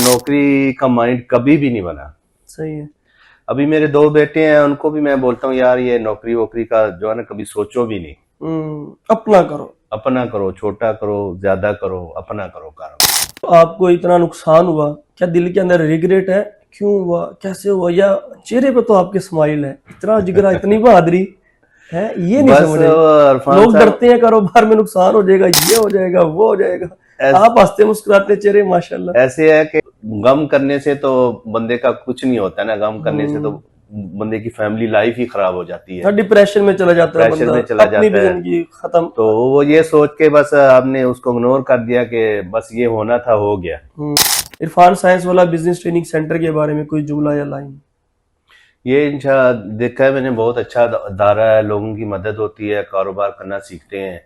नौकरी का माइंड कभी भी नहीं बना। सही है। अभी मेरे 2 बेटे हैं, उनको भी मैं बोलता हूँ यार ये नौकरी वोकरी का जो है ना कभी सोचो भी नहीं। अपना करो। अपना करो, छोटा करो, ज्यादा करो, अपना करो कारोबार। तो आपको इतना नुकसान हुआ, क्या दिल के अंदर रिग्रेट है? क्यों हुआ, कैसे हुआ? या चेहरे पे तो आपके स्माइल है, इतना जिगरा, इतनी बहादुरी है, ये नहीं बस समझ रहे। इरफान लोग साहब डरते हैं कारोबार में नुकसान हो जाएगा, ये हो जाएगा, वो हो जाएगा। आप हंसते मुस्कुराते चेहरे, माशाल्लाह। ऐसे है कि गम करने से तो बंदे का कुछ नहीं होता ना, गम करने से तो बंदे की फैमिली लाइफ ही खराब हो जाती है, डिप्रेशन में चला जाता है प्रेशर बंदा, में चला अपनी भी जाता है। जिंदगी खत्म। तो वो ये सोच के बस आपने उसको इग्नोर कर दिया कि बस ये होना था, हो गया। इरफान साइंस वाला बिजनेस ट्रेनिंग सेंटर के बारे में कोई जुमला या लाइन? ये इंशाल्लाह देखा है मैंने, बहुत अच्छा अदारा है, लोगों की मदद होती है, कारोबार करना सीखते हैं।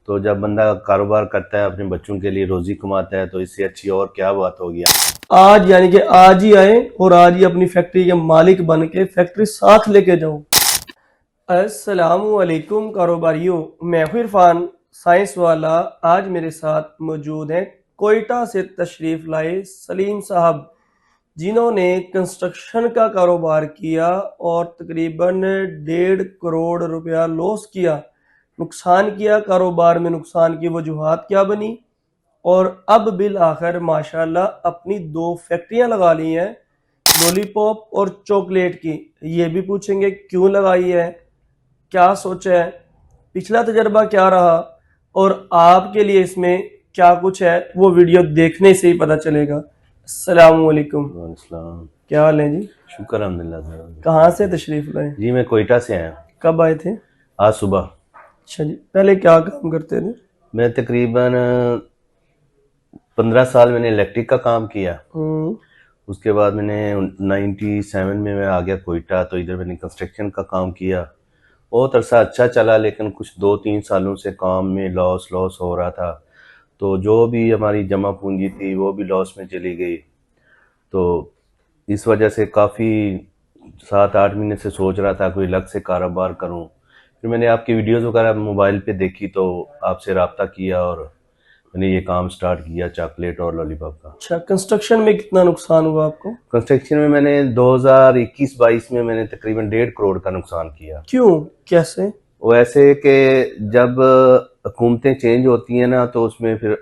तो जब बंदा कारोबार करता है, अपने बच्चों के लिए रोजी कमाता है, तो इससे अच्छी और क्या बात होगी। आज यानी कि आज ही आए और आज ही अपनी फैक्ट्री के मालिक बन के फैक्ट्री साथ लेके जाऊं। अस्सलामुअलैकुम कारोबारियों, मैं हूं इरफान साइंस वाला। आज मेरे साथ मौजूद हैं कोयटा से तशरीफ लाए सलीम साहब, जिन्होंने कंस्ट्रक्शन का कारोबार किया और तकरीबन 1.5 करोड़ रुपया लॉस किया, नुकसान किया। कारोबार में नुकसान की वजूहात क्या बनी, और अब बिल आखिर माशाल्लाह अपनी 2 फैक्ट्रियां लगा ली हैं, लॉलीपॉप और चॉकलेट की। ये भी पूछेंगे क्यों लगाई है, क्या सोचा है, पिछला तजर्बा क्या रहा, और आपके लिए इसमें क्या कुछ है, वो वीडियो देखने से ही पता चलेगा। अस्सलामुअलैकुम। क्या हाल है जी? शुक्र अल्हम्दुलिल्लाह सर। कहाँ से तशरीफ लाए? जी मैं कोयटा से आया। कब आए थे? आज सुबह। अच्छा जी, पहले क्या काम करते थे? मैं तकरीबन 15 साल मैंने इलेक्ट्रिक का काम किया। उसके बाद मैंने 97 में मैं आ गया कोयटा, तो इधर मैंने कंस्ट्रक्शन का काम किया। बहुत अरसा अच्छा चला, लेकिन कुछ 2-3 सालों से काम में लॉस हो रहा था। तो जो भी हमारी जमा पूंजी थी वो भी लॉस में चली गई। तो इस वजह से काफ़ी 7-8 महीने से सोच रहा था कोई अलग से कारोबार करूं। फिर मैंने आपकी वीडियोस वगैरह मोबाइल पे देखी, तो आपसे रब्ता किया और मैंने ये काम स्टार्ट किया चॉकलेट और लॉलीपॉप का। अच्छा, कंस्ट्रक्शन में कितना नुकसान हुआ आपको? कंस्ट्रक्शन में मैंने 2021-22 में मैंने तकरीबन 1.5 करोड़ का नुकसान किया। क्यों, कैसे? वो ऐसे कि जब हुकूमतें चेंज होती हैं ना, तो उसमें फिर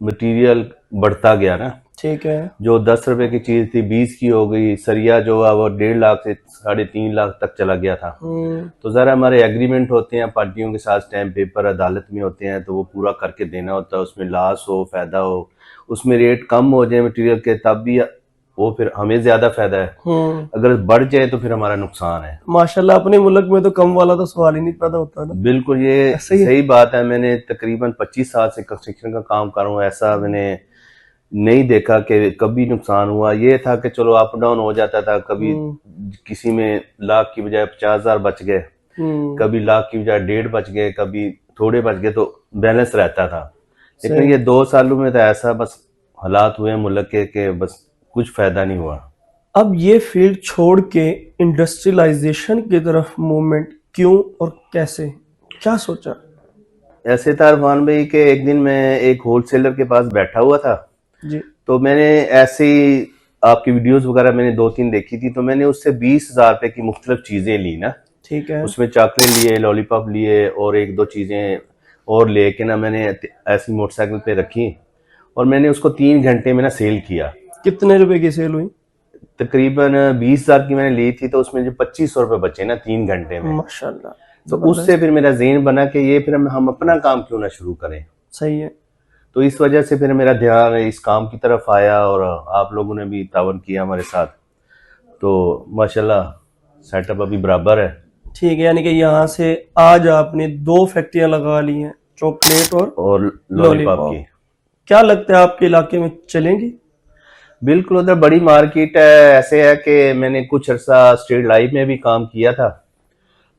मटेरियल बढ़ता गया ना। ठीक है। जो 10 रुपए की चीज थी 20 की हो गई। सरिया जो है वो 1.5 लाख से 3.5 लाख तक चला गया था। तो जरा हमारे एग्रीमेंट होते हैं पार्टियों के साथ, स्टैम्प पेपर अदालत में होते हैं, तो वो पूरा करके देना होता है। उसमें लॉस हो फायदा हो, उसमें रेट कम हो जाए मटेरियल के, तब भी वो फिर हमें ज्यादा फायदा है, अगर बढ़ जाए तो फिर हमारा नुकसान है। माशाल्लाह अपने मुल्क में तो कम वाला तो सवाल ही नहीं पैदा होता ना। बिल्कुल, ये सही बात है। मैंने तकरीबन 25 साल से कंस्ट्रक्शन का काम कर रहा हूँ, ऐसा मैंने नहीं देखा कि कभी नुकसान हुआ। ये था कि चलो अप डाउन हो जाता था, कभी किसी में लाख की बजाय 50,000 बच गए, कभी लाख की बजाय 1.5 बच गए, कभी थोड़े बच गए, तो बैलेंस रहता था। लेकिन ये 2 सालों में तो ऐसा बस हालात हुए मुल्क के बस कुछ फायदा नहीं हुआ। अब ये फील्ड छोड़ के इंडस्ट्रियलाइजेशन की तरफ मूवमेंट क्यों और कैसे, क्या सोचा? ऐसे था इरफान भाई कि एक दिन मैं एक होलसेलर के पास बैठा हुआ था जी। तो मैंने ऐसे ही आपकी वीडियोस वगैरह मैंने 2-3 देखी थी, तो मैंने उससे 20,000 रुपए की मुख्तलिफ चीजें ली ना। ठीक है। उसमें चॉकलेट लिए, लॉलीपॉप लिए और 1-2 चीजें और लेके ना मैंने ऐसी मोटरसाइकिल पे रखी और मैंने उसको 3 घंटे में ना सेल किया। कितने रुपए की सेल हुई? तकरीबन 20,000 की मैंने ली थी, तो उसमें जो 2500 रुपए बचे ना 3 घंटे में, माशाल्लाह। तो उससे फिर मेरा ज़हन बना कि ये फिर हम अपना काम क्यों ना शुरू करें। सही है। तो इस वजह से फिर मेरा ध्यान इस काम की तरफ आया और आप लोगों ने भी तावन किया हमारे साथ, तो माशाल्लाह सेटअप अभी बराबर है। ठीक है, यानी कि यहाँ से आज आपने 2 फैक्ट्रियां लगा ली हैं, चॉकलेट और लॉलीपॉप की। क्या लगता है आपके इलाके में चलेंगी? बिल्कुल, उधर बड़ी मार्केट है। ऐसे है कि मैंने कुछ अर्सा स्ट्रीट लाइफ में भी काम किया था,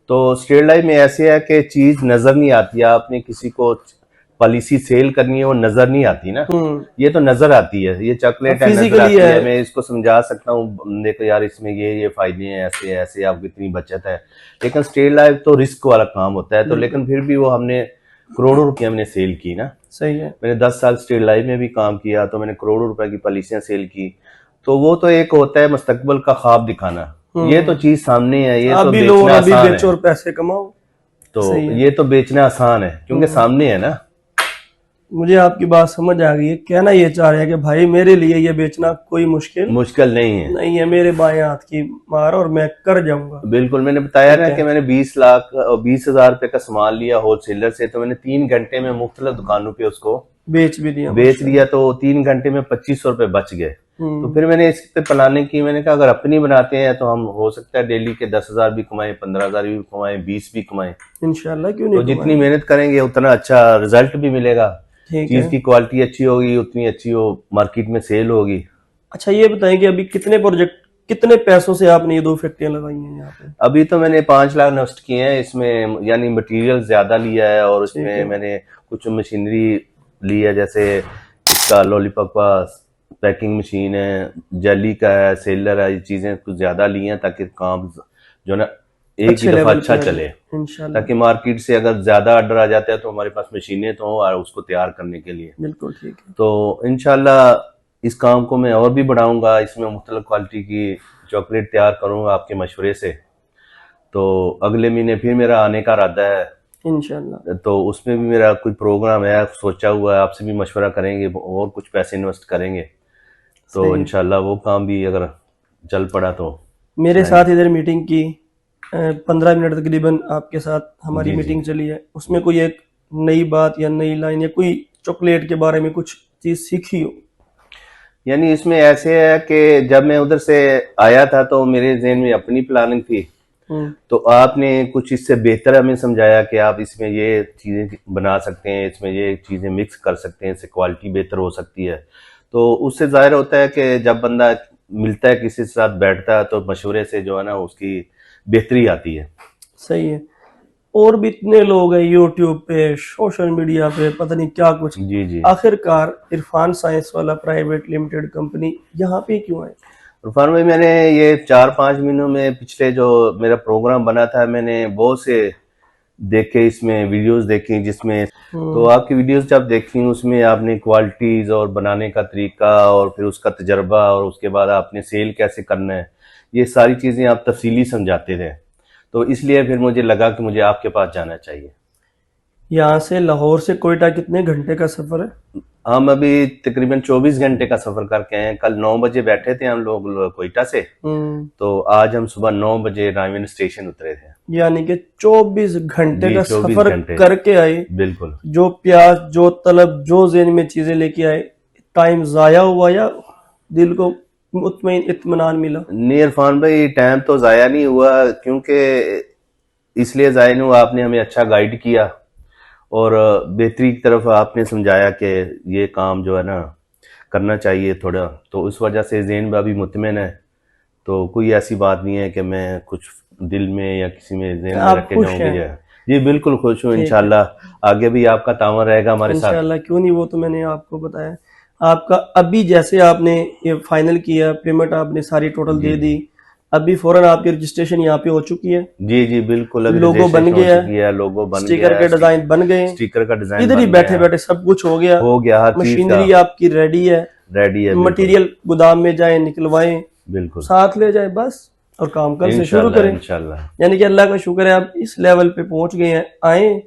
तो स्ट्रीट लाइफ में ऐसे है कि चीज नजर नहीं आती। आपने किसी को पॉलिसी सेल करनी है, वो नजर नहीं आती ना, ये तो नजर आती है। ये चॉकलेट है, नजर आती है, मैं इसको समझा सकता हूँ, देखो यार इसमें ये फायदे हैं, ऐसे ऐसे आपको इतनी बचत है। लेकिन स्ट्रीट लाइफ तो रिस्क वाला काम होता है, तो लेकिन फिर भी वो हमने करोड़ों रुपया मैंने सेल की ना। सही है। मैंने 10 साल स्टेट लाइफ में भी काम किया, तो मैंने करोड़ों रुपए की पॉलिसियां सेल की। तो वो तो एक होता है मुस्तकबिल का ख्वाब दिखाना, ये तो चीज सामने है, ये आप तो भी लो और बेचना अभी आसान बेचो है। और पैसे कमाओ। तो सही है। ये तो बेचना आसान है क्योंकि सामने है ना। मुझे आपकी बात समझ आ गई है। कहना ये चाह रहे हैं कि भाई मेरे लिए ये बेचना कोई मुश्किल मुश्किल नहीं है। नहीं है, मेरे बाएं हाथ की मार और मैं कर जाऊंगा। बिल्कुल, मैंने बताया ठीक ना है। कि मैंने 20 लाख और 20,000 रुपए का सामान लिया होलसेलर से, तो मैंने 3 घंटे में मुख्तलिफ दुकानों पे उसको बेच भी दिया बेच माशाल्लाह। दिया, तो 3 घंटे में 2500 रुपए बच गए। तो हम्म। फिर मैंने इस पे प्लानिंग की, मैंने कहा अगर अपनी बनाते हैं तो हम हो सकता है डेली के 10,000 भी कमाएं, 15,000 भी कमाएं, 20 भी कमाएं। इंशाल्लाह, क्यों तो नहीं जितनी कमाएंगे। मेहनत करेंगे उतना अच्छा रिजल्ट भी मिलेगा। ठीक चीज है। की क्वालिटी अच्छी होगी उतनी अच्छी वो मार्केट में सेल होगी। अच्छा ये बताएं कि अभी कितने प्रोजेक्ट, कितने पैसों से आपने ये 2 फैक्ट्रियां लगाई हैं यहाँ पे। अभी तो मैंने 5 लाख इन्वेस्ट किए हैं इसमें, यानी मटेरियल ज्यादा लिया है, और ठीक इसमें है। मैंने कुछ मशीनरी ली है, जैसे इसका लॉलीपॉप का पैकिंग मशीन है, जेली का है, सेलर है, ये चीजें कुछ ज्यादा ली हैं ताकि काम जो ना एक ही अच्छे दफा लेवल अच्छा पे आ चले। जाए इंशाल्लाह। ताकि मार्केट से अगर ज्यादा ऑर्डर आ जाता है तो हमारे पास मशीनें तो हों और उसको तैयार करने के लिए। बिल्कुल ठीक है। तो इंशाल्लाह इस काम को मैं और भी बढ़ाऊंगा, इसमें मुख्तलिफ क्वालिटी की चॉकलेट तैयार करूंगा आपके मशवरे से। तो अगले महीने फिर मेरा आने का इरादा है, इंशाल्लाह। तो उसमें भी मेरा कोई प्रोग्राम है सोचा हुआ है, आपसे भी मशवरा करेंगे और कुछ पैसे इन्वेस्ट करेंगे। तो सही है। इंशाल्लाह वो काम भी अगर चल पड़ा तो मेरे साथ इधर मीटिंग की 15 मिनट तकरीबन आपके साथ हमारी जी जी। मीटिंग चली है, उसमें कोई एक नई बात या नई लाइन या कोई चॉकलेट के बारे में कुछ चीज सीखी हो। यानी इसमें ऐसे है कि जब मैं उधर से आया था तो मेरे जहन में अपनी प्लानिंग थी, तो आपने कुछ इससे बेहतर हमें समझाया कि आप इसमें ये चीज़ें बना सकते हैं, इसमें ये चीज़ें मिक्स कर सकते हैं, इससे क्वालिटी बेहतर हो सकती है। तो उससे जाहिर होता है कि जब बंदा मिलता है किसी के साथ बैठता है तो मशवरे से जो है ना उसकी बेहतरी आती है। सही है। और भी इतने लोग हैं यूट्यूब पे, सोशल मीडिया पे, पता नहीं क्या कुछ। जी जी। आखिरकार इरफान साइंस वाला प्राइवेट लिमिटेड कंपनी यहाँ पे क्यों है। इरफान भाई, मैंने ये 4-5 महीनों में पिछले जो मेरा प्रोग्राम बना था, मैंने बहुत से देखे, इसमें वीडियोस देखी जिसमें, तो आपकी वीडियोस जब देखी उसमें आपने क्वालिटीज और बनाने का तरीका और फिर उसका तजर्बा और उसके बाद आपने सेल कैसे करना है, ये सारी चीज़ें आप तफसीली समझाते थे। तो इसलिए फिर मुझे लगा कि मुझे आपके पास जाना चाहिए। यहाँ से लाहौर से कोयटा कितने घंटे का सफर है। हम अभी तकरीबन 24 घंटे का सफर करके आए हैं। कल 9 बजे बैठे थे हम लोग कोयटा से, तो आज हम सुबह 9 बजे रायवन स्टेशन उतरे थे। यानी कि 24 घंटे जी, का 24 सफर घंटे। करके आए। बिल्कुल। जो प्यास, जो तलब, जो ज़हन में चीजें लेके आए, टाइम जाया हुआ या दिल को मुतमईन इत्मीनान मिला। नहीं इरफान भाई, टाइम तो ज़ाया नहीं हुआ, क्योंकि इसलिए ज़ाया नहीं हुआ, आपने हमें अच्छा गाइड किया और बेहतरी की तरफ आपने समझाया कि ये काम जो है ना करना चाहिए थोड़ा, तो उस वजह से ज़हन में अभी मुतमिन है। तो कोई ऐसी बात नहीं है कि मैं कुछ दिल में या किसी में ज़हन में आप रख के खुश जाऊंगी। हैं। जी बिल्कुल खुश हूँ। ठीक है। इंशाल्लाह आगे भी आपका तावन रहेगा हमारे साथ। इंशाल्लाह, क्यों नहीं, वो तो मैंने आपको बताया। आपका अभी जैसे आपने ये फाइनल किया, पेमेंट आपने सारी टोटल दे दी, अभी फौरन आपकी रजिस्ट्रेशन यहाँ पे हो चुकी है। जी जी बिल्कुल, अभी लोगो बन रजिस्ट्रेशन हो गया चुकी है, लोगो बन स्टिकर गया के है, डिजाइन बन गए, स्टिकर का डिजाइन इधर ही बन बैठे गया, बैठे सब कुछ हो गया। हो गया, हर चीज मशीनरी का आपकी रेडी है। रेडी है। बिल्कुल मटेरियल गोदाम में जाए, निकलवाएं, बिल्कुल। साथ ले जाए बस, और काम कल से शुरू इंशाल्लाह करें। इंशाल्लाह। यानी कि अल्लाह का शुक्र है आप इस लेवल पे पहुंच गए हैं। आए,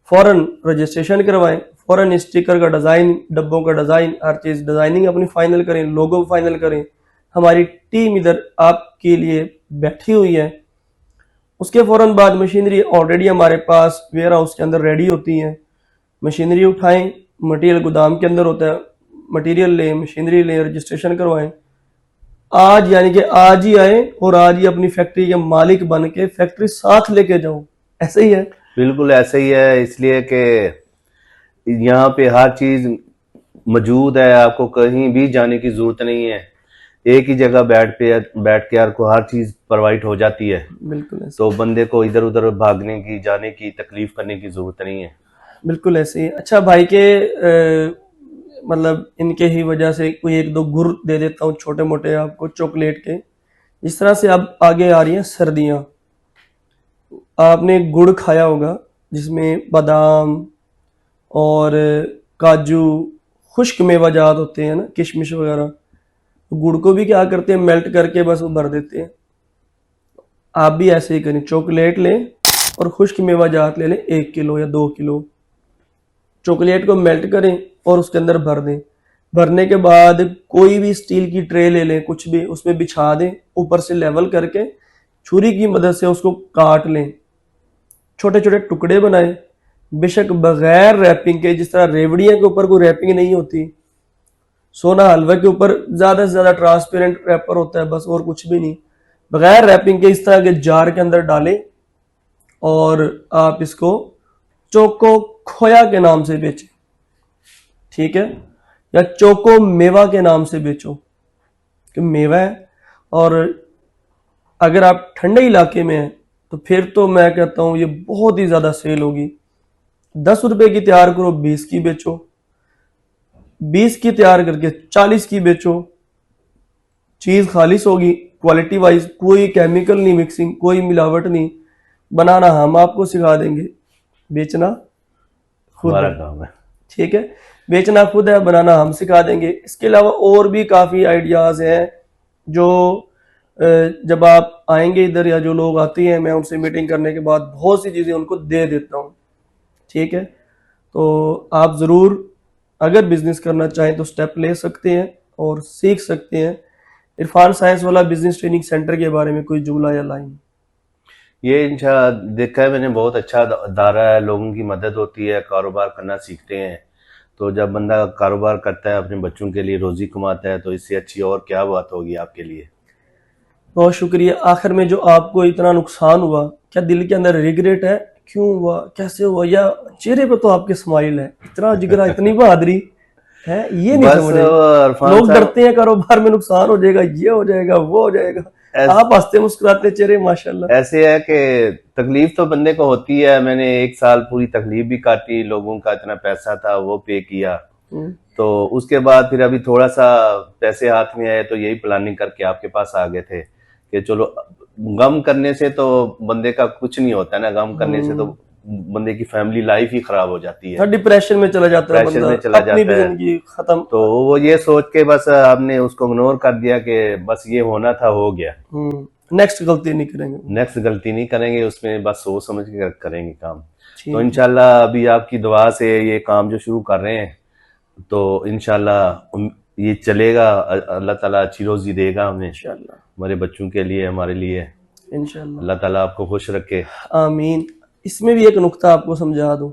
फौरन रजिस्ट्रेशन करवाएं, फौरन स्टिकर का डिजाइन, डब्बों का डिजाइन, हर चीज डिजाइनिंग अपनी फाइनल करें, लोगो फाइनल करें। हमारी टीम इधर आपके लिए बैठी हुई है। उसके फौरन बाद मशीनरी ऑलरेडी हमारे पास वेयर हाउस के अंदर रेडी होती है। मशीनरी उठाएं, मटेरियल गोदाम के अंदर होता है, मटेरियल लें, मशीनरी लें, रजिस्ट्रेशन करवाएं। आज यानी कि आज ही आए और आज ही अपनी फैक्ट्री के मालिक बन के फैक्ट्री साथ लेके जाओ। ऐसे ही है। बिल्कुल ऐसे ही है, इसलिए कि यहाँ पे हर चीज मौजूद है, आपको कहीं भी जाने की जरूरत नहीं है, एक ही जगह बैठ के आपको हर चीज प्रोवाइड हो जाती है। बिल्कुल ऐसे। तो बंदे को इधर उधर भागने की, जाने की, तकलीफ करने की जरूरत नहीं है। बिल्कुल ऐसे ही। अच्छा भाई के मतलब इनके ही वजह से कोई एक दो गुर दे देता हूँ छोटे मोटे आपको चॉकलेट के। इस तरह से अब आगे आ रही हैं सर्दियाँ। आपने गुड़ खाया होगा जिसमें बादाम, और काजू, खुश्क मेवाजात होते हैं ना, किशमिश वगैरह, गुड़ को भी क्या करते हैं, मेल्ट करके बस वो भर देते हैं। आप भी ऐसे ही करें, चॉकलेट लें और खुश्क मेवाजात ले लें 1 किलो या 2 किलो। चॉकलेट को मेल्ट करें और उसके अंदर भर दें। भरने के बाद कोई भी स्टील की ट्रे ले लें, कुछ भी, उसमें बिछा दें, ऊपर से लेवल करके छुरी की मदद से उसको काट लें, छोटे छोटे टुकड़े बनाएं, बेशक बगैर रैपिंग के। जिस तरह रेवड़ियाँ के ऊपर कोई रैपिंग नहीं होती, सोना हलवा के ऊपर ज़्यादा से ज़्यादा ट्रांसपेरेंट रैपर होता है, बस, और कुछ भी नहीं। बगैर रैपिंग के इस तरह के जार के अंदर डालें और आप इसको चोको खोया के नाम से बेचें, ठीक है, या चोको मेवा के नाम से बेचो, कि मेवा है। और अगर आप ठंडे इलाके में हैं तो फिर तो मैं कहता हूँ ये बहुत ही ज़्यादा सेल होगी। 10 रुपए की तैयार करो, 20 की बेचो, 20 की तैयार करके 40 की बेचो। चीज़ खालिश होगी, क्वालिटी वाइज, कोई केमिकल नहीं मिक्सिंग, कोई मिलावट नहीं। बनाना हम आपको सिखा देंगे, बेचना खुद हमारा है, काम है। ठीक है, बेचना खुद है, बनाना हम सिखा देंगे। इसके अलावा और भी काफ़ी आइडियाज़ हैं जो जब आप आएंगे इधर, या जो लोग आते हैं, मैं उनसे मीटिंग करने के बाद बहुत सी चीज़ें उनको दे देता हूँ, ठीक है। तो आप ज़रूर अगर बिज़नेस करना चाहें तो स्टेप ले सकते हैं और सीख सकते हैं। इरफान साइंस वाला बिजनेस ट्रेनिंग सेंटर के बारे में कोई जुमला या लाइन? ये इंशा देखा है मैंने, बहुत अच्छा दायरा है, लोगों की मदद होती है, कारोबार करना सीखते हैं। तो जब बंदा कारोबार करता है, अपने बच्चों के लिए रोजी कमाता है, तो इससे अच्छी और क्या बात होगी आपके लिए। बहुत शुक्रिया। आखिर में जो आपको इतना नुकसान हुआ, क्या दिल के अंदर रिग्रेट है, क्यों हुआ, कैसे हुआ, या चेहरे पे तो आपके स्माइल है, इतना जिगरा, इतनी बहादुरी है, ये नहीं बस समझ रहे। इरफान लोग साहब, डरते हैं कारोबार में नुकसान हो जाएगा, ये हो जाएगा, वो हो जाएगा। आप हंसते मुस्कुराते चेहरे, माशाल्लाह। ऐसे है कि तकलीफ तो बंदे को होती है। मैंने 1 साल पूरी तकलीफ भी काटी, लोगों का इतना पैसा था वो पे किया। तो उसके बाद फिर अभी थोड़ा सा पैसे हाथ में आए, तो यही प्लानिंग करके आपके पास आ गए थे कि चलो, गम करने से तो बंदे का कुछ नहीं होता ना, गम करने से तो बंदे की फैमिली लाइफ ही खराब हो जाती है, डिप्रेशन में चला जाता है डिप्रेशन बंदा, में चला अपनी भी जाता है। जिंदगी खत्म। तो वो ये सोच के बस आपने उसको इग्नोर कर दिया कि बस ये होना था, हो गया, नेक्स्ट गलती नहीं करेंगे, नेक्स्ट गलती नहीं करेंगे, उसमें बस सोच समझ के करेंगे काम। ठीक तो है। इंशाल्लाह अभी आपकी दुआ से ये काम जो शुरू कर रहे हैं, तो इंशाल्लाह ये चलेगा। अल्लाह ताला अच्छी रोजी देगा हमें, इंशाल्लाह, हमारे बच्चों के लिए, हमारे लिए। इंशाल्लाह, अल्लाह ताला आपको खुश रखे। आमीन। इसमें भी एक नुक्ता आपको समझा दूं,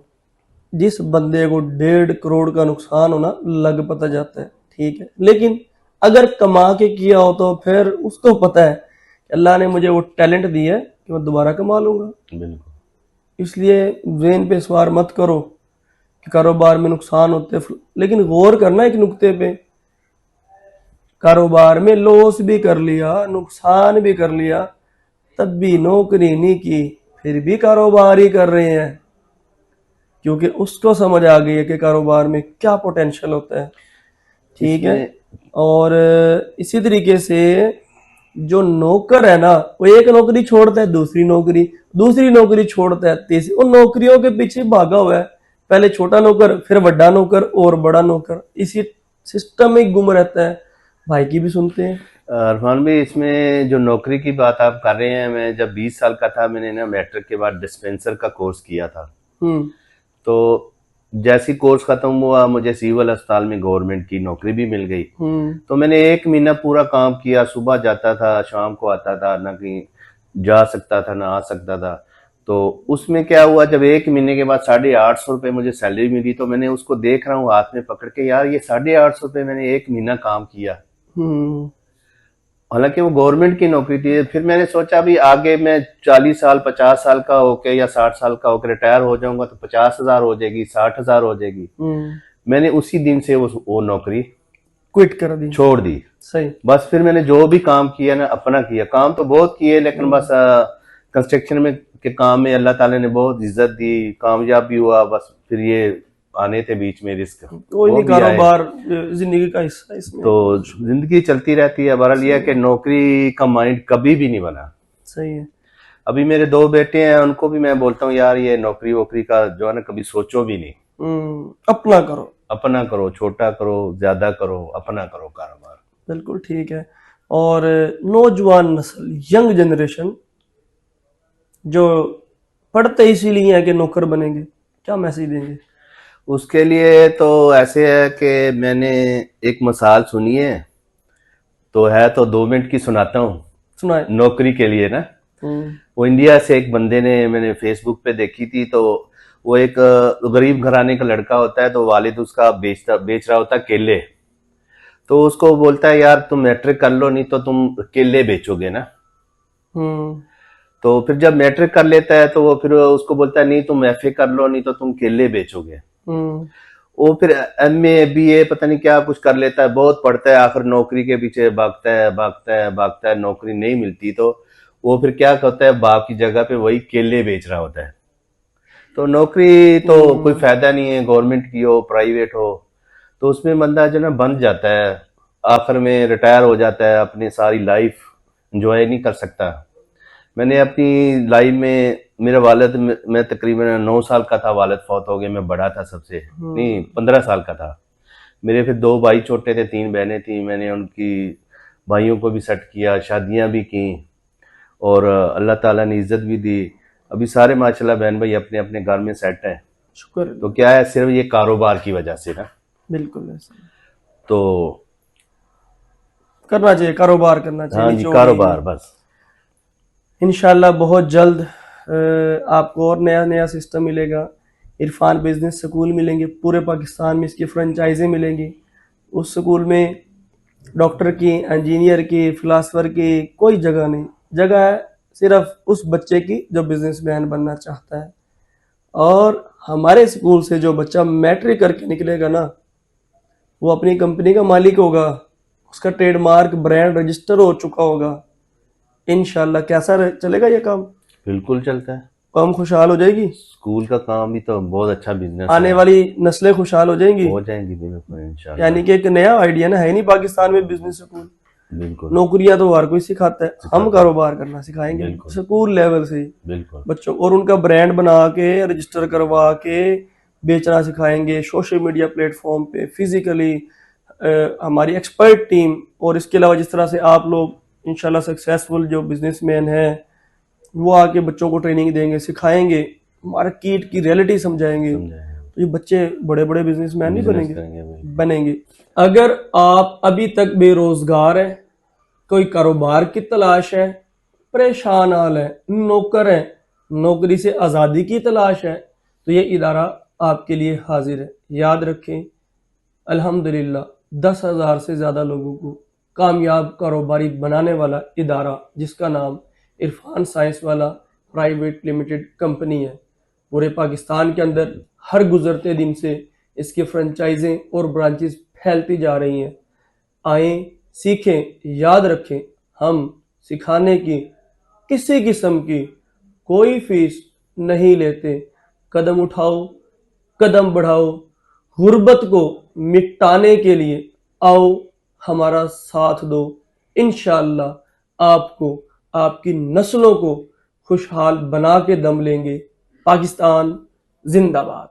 जिस बंदे को 1.5 करोड़ का नुकसान होना लग पता जाता है, ठीक है, लेकिन अगर कमा के किया हो तो फिर उसको पता है कि अल्लाह ने मुझे वो टैलेंट दिया है कि मैं दोबारा कमा लूंगा। बिल्कुल। इसलिए ज़हन पे सवार मत करो कि कारोबार में नुकसान होते, लेकिन गौर करना एक नुक्ते पे, कारोबार में लॉस भी कर लिया, नुकसान भी कर लिया, तब भी नौकरी नहीं की, फिर भी कारोबार ही कर रहे हैं, क्योंकि उसको समझ आ गई है कि कारोबार में क्या पोटेंशियल होता है, ठीक है। और इसी तरीके से जो नौकर है ना, वो एक नौकरी छोड़ता है, दूसरी नौकरी छोड़ता है, तीसरी, उन नौकरियों के पीछे भागा हुआ है। पहले छोटा नौकर, फिर बड़ा नौकर और बड़ा नौकर, इसी सिस्टम में गुम रहता है। भाई की भी सुनते हैं। इरफान भाई, इसमें जो नौकरी की बात आप कर रहे हैं, मैं जब 20 साल का था, मैंने ना मैट्रिक के बाद डिस्पेंसर का कोर्स किया था। तो जैसी कोर्स खत्म हुआ, मुझे सिविल अस्पताल में गवर्नमेंट की नौकरी भी मिल गई। तो मैंने 1 महीना पूरा काम किया, सुबह जाता था, शाम को आता था, ना कहीं जा सकता था ना आ सकता था। तो उसमें क्या हुआ, जब 1 महीने के बाद 850 रुपये मुझे सैलरी मिली, तो मैंने उसको देख रहा हूँ हाथ में पकड़ के, यार ये 850 रुपये मैंने 1 महीना काम किया, हालांकि वो गवर्नमेंट की नौकरी थी। फिर मैंने सोचा भी आगे मैं 40 साल 50 साल का होके या 60 साल का होकर रिटायर हो जाऊंगा तो 50,000 हो जाएगी, 60,000 हो जाएगी। मैंने उसी दिन से वो नौकरी क्विट कर दी, छोड़ दी। सही। बस फिर मैंने जो भी काम किया ना, अपना किया। काम तो बहुत किए, लेकिन बस कंस्ट्रक्शन में के काम में अल्लाह ताला ने बहुत इज्जत दी, कामयाब भी हुआ। बस फिर ये आने थे बीच में रिस्क, कोई नहीं, कारोबार जिंदगी का हिस्सा है, इसमें तो जिंदगी चलती रहती है। बहरहाल यह कि नौकरी का माइंड कभी भी नहीं बना। सही है। अभी मेरे 2 बेटे हैं, उनको भी मैं बोलता हूँ यार ये नौकरी वोकरी का जो है ना, कभी सोचो भी नहीं। अपना करो। अपना करो, छोटा करो, ज्यादा करो, अपना करो कारोबार। बिल्कुल ठीक है। और नौजवान नस्ल, यंग जनरेशन जो पढ़ते इसीलिए है कि नौकर बनेंगे, क्या मैसेज देंगे? उसके लिए तो ऐसे है कि मैंने एक मिसाल सुनी है, तो 2 मिनट की सुनाता हूँ। सुनाए। नौकरी के लिए ना, वो इंडिया से एक बंदे ने, मैंने फेसबुक पे देखी थी, तो वो एक गरीब घराने का लड़का होता है, तो वालिद उसका बेच रहा होता है केले। तो उसको बोलता है, यार तुम मैट्रिक कर लो, नहीं तो तुम केले बेचोगे ना। तो फिर जब मैट्रिक कर लेता है तो वो फिर उसको बोलता है, नहीं तुम एफए कर लो, नहीं तो तुम केले बेचोगे। वो फिर एमए बीए पता नहीं क्या कुछ कर लेता है, बहुत पढ़ता है, आखिर नौकरी के पीछे भागता है भागता है भागता है, नौकरी नहीं मिलती, तो वो फिर क्या करता है, बाप की जगह पे वही केले बेच रहा होता है। तो नौकरी तो कोई फायदा नहीं है, गवर्नमेंट की हो प्राइवेट हो, तो उसमें बंदा जो ना बंध जाता है, आखिर में रिटायर हो जाता है, अपनी सारी लाइफ एंजॉय नहीं कर सकता। मैंने अपनी लाइफ में, मेरे वालिद, मैं तकरीबन 9 साल का था, वालिद फौत हो गए, मैं बड़ा था सबसे, नहीं 15 साल का था। मेरे फिर 2 भाई छोटे थे, 3 बहनें थी, मैंने उनकी भाइयों को भी सेट किया, शादियां भी की, और अल्लाह ताला ने इज्जत भी दी। अभी सारे माशाल्लाह बहन भाई अपने अपने घर में सेट हैं। शुक्र। तो क्या है, सिर्फ ये कारोबार की वजह से ना, बिल्कुल ऐसा तो करना चाहिए, कारोबार करना चाहिए। हाँ जी, कारोबार बस। इंशाल्लाह बहुत जल्द आपको और नया नया सिस्टम मिलेगा। इरफान बिजनेस स्कूल मिलेंगे, पूरे पाकिस्तान में इसकी फ्रेंचाइजें मिलेंगी। उस स्कूल में डॉक्टर की, इंजीनियर की, फिलासफर की कोई जगह नहीं, जगह है सिर्फ उस बच्चे की जो बिजनेसमैन बनना चाहता है। और हमारे स्कूल से जो बच्चा मैट्रिक करके निकलेगा ना, वो अपनी कंपनी का मालिक होगा, उसका ट्रेडमार्क ब्रांड रजिस्टर हो चुका होगा। इंशाल्लाह कैसा चलेगा ये काम? बिल्कुल चलता है, कौम खुशहाल हो जाएगी, स्कूल का काम भी तो बहुत अच्छा बिजनेस आने है, वाली नस्लें खुशहाल हो जाएंगी। हो जाएंगी बिल्कुल इंशाल्लाह। यानी कि एक नया आइडिया ना, है नहीं पाकिस्तान में बिजनेस स्कूल। बिल्कुल, नौकरियां तो हर कोई सिखाता है, हम कारोबार करना सिखाएंगे स्कूल लेवल से ही बिल्कुल बच्चों, और उनका ब्रांड बना के रजिस्टर करवा के बेचना सिखाएंगे सोशल मीडिया प्लेटफॉर्म पे, फिजिकली हमारी एक्सपर्ट टीम। और इसके अलावा जिस तरह से आप लोग इंशाल्लाह सक्सेसफुल जो बिजनेसमैन हैं, वो आके बच्चों को ट्रेनिंग देंगे, सिखाएंगे, मार्केट की रियलिटी समझाएंगे, तो ये बच्चे बड़े बड़े बिजनेसमैन नहीं बनेंगे। अगर आप अभी तक बेरोजगार हैं, कोई कारोबार की तलाश है, परेशान हाल है, नौकर है, नौकरी से आज़ादी की तलाश है, तो ये इदारा आपके लिए हाजिर है। याद रखें, अल्हम्दुलिल्लाह 10,000 से ज़्यादा लोगों को कामयाब कारोबारी बनाने वाला इदारा, जिसका नाम इरफान साइंस वाला प्राइवेट लिमिटेड कंपनी है। पूरे पाकिस्तान के अंदर हर गुजरते दिन से इसकी फ्रेंचाइजें और ब्रांचेस फैलती जा रही हैं। आएँ, सीखें, याद रखें, हम सिखाने की किसी किस्म की कोई फीस नहीं लेते। कदम उठाओ, कदम बढ़ाओ, गुर्बत को मिटाने के लिए आओ, हमारा साथ दो। इंशाअल्लाह आपको, आपकी नस्लों को खुशहाल बना के दम लेंगे। पाकिस्तान जिंदाबाद।